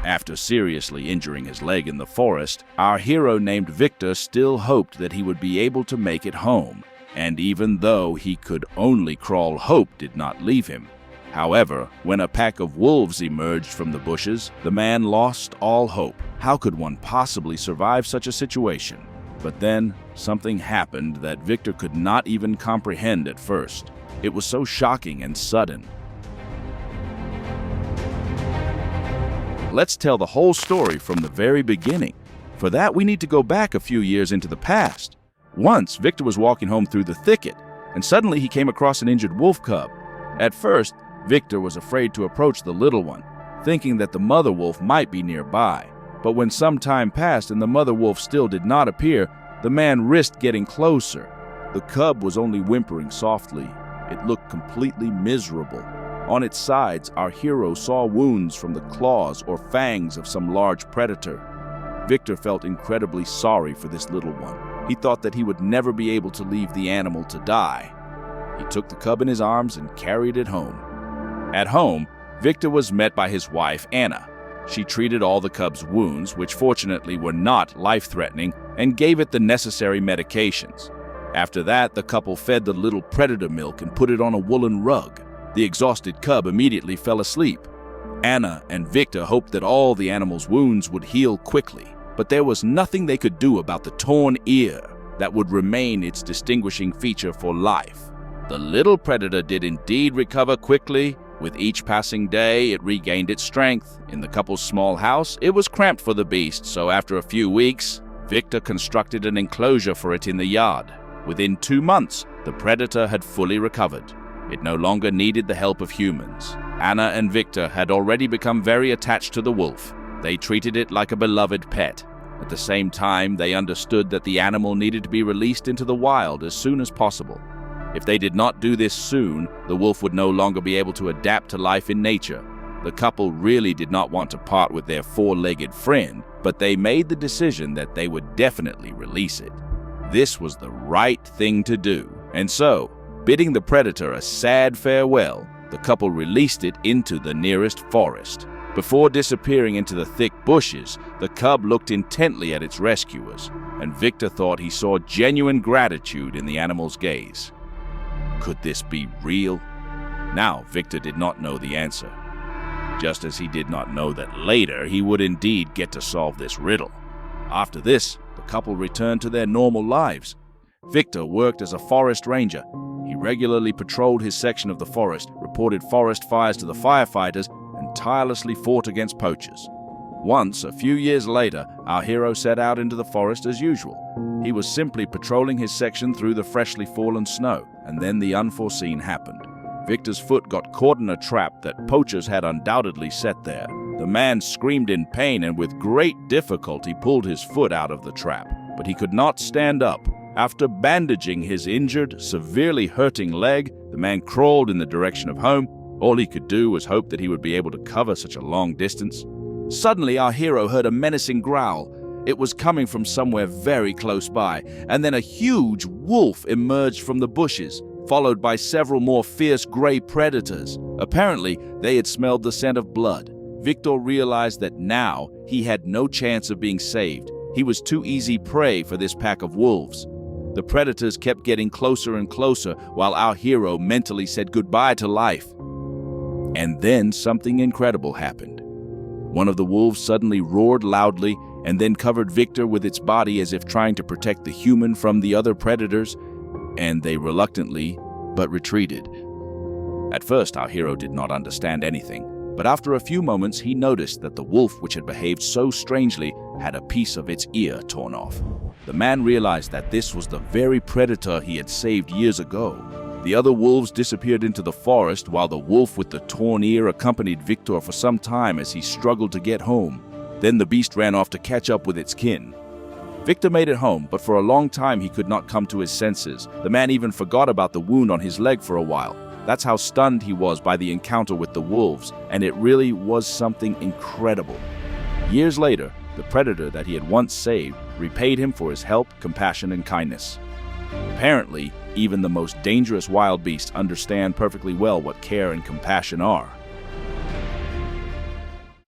After seriously injuring his leg in the forest, our hero named Viktor still hoped that he would be able to make it home, and even though he could only crawl, hope did not leave him. However, when a pack of wolves emerged from the bushes, the man lost all hope. How could one possibly survive such a situation? But then, something happened that Viktor could not even comprehend at first. It was so shocking and sudden. Let's tell the whole story from the very beginning. For that, we need to go back a few years into the past. Once, Viktor was walking home through the thicket, and suddenly he came across an injured wolf cub. At first, Viktor was afraid to approach the little one, thinking that the mother wolf might be nearby. But when some time passed and the mother wolf still did not appear, the man risked getting closer. The cub was only whimpering softly. It looked completely miserable. On its sides, our hero saw wounds from the claws or fangs of some large predator. Viktor felt incredibly sorry for this little one. He thought that he would never be able to leave the animal to die. He took the cub in his arms and carried it home. At home, Viktor was met by his wife, Anna. She treated all the cub's wounds, which fortunately were not life-threatening, and gave it the necessary medications. After that, the couple fed the little predator milk and put it on a woolen rug. The exhausted cub immediately fell asleep. Anna and Viktor hoped that all the animal's wounds would heal quickly, but there was nothing they could do about the torn ear that would remain its distinguishing feature for life. The little predator did indeed recover quickly. With each passing day, it regained its strength. In the couple's small house, it was cramped for the beast, so after a few weeks, Viktor constructed an enclosure for it in the yard. Within 2 months, the predator had fully recovered. It no longer needed the help of humans. Anna and Viktor had already become very attached to the wolf. They treated it like a beloved pet. At the same time, they understood that the animal needed to be released into the wild as soon as possible. If they did not do this soon, the wolf would no longer be able to adapt to life in nature. The couple really did not want to part with their four-legged friend, but they made the decision that they would definitely release it. This was the right thing to do, and so, bidding the predator a sad farewell, the couple released it into the nearest forest. Before disappearing into the thick bushes, the cub looked intently at its rescuers, and Viktor thought he saw genuine gratitude in the animal's gaze. Could this be real? Now, Viktor did not know the answer, just as he did not know that later he would indeed get to solve this riddle. After this, the couple returned to their normal lives. Viktor worked as a forest ranger. He regularly patrolled his section of the forest, reported forest fires to the firefighters, and tirelessly fought against poachers. Once, a few years later, our hero set out into the forest as usual. He was simply patrolling his section through the freshly fallen snow, and then the unforeseen happened. Viktor's foot got caught in a trap that poachers had undoubtedly set there. The man screamed in pain and with great difficulty pulled his foot out of the trap, but he could not stand up. After bandaging his injured, severely hurting leg, the man crawled in the direction of home. All he could do was hope that he would be able to cover such a long distance. Suddenly, our hero heard a menacing growl. It was coming from somewhere very close by, and then a huge wolf emerged from the bushes, followed by several more fierce gray predators. Apparently, they had smelled the scent of blood. Viktor realized that now he had no chance of being saved. He was too easy prey for this pack of wolves. The predators kept getting closer and closer while our hero mentally said goodbye to life. And then something incredible happened. One of the wolves suddenly roared loudly and then covered Viktor with its body as if trying to protect the human from the other predators, and they reluctantly but retreated. At first, our hero did not understand anything, but after a few moments he noticed that the wolf, which had behaved so strangely, had a piece of its ear torn off. The man realized that this was the very predator he had saved years ago. The other wolves disappeared into the forest while the wolf with the torn ear accompanied Viktor for some time as he struggled to get home. Then the beast ran off to catch up with its kin. Viktor made it home, but for a long time he could not come to his senses. The man even forgot about the wound on his leg for a while. That's how stunned he was by the encounter with the wolves, and it really was something incredible. Years later, the predator that he had once saved repaid him for his help, compassion, and kindness. Apparently, even the most dangerous wild beasts understand perfectly well what care and compassion are.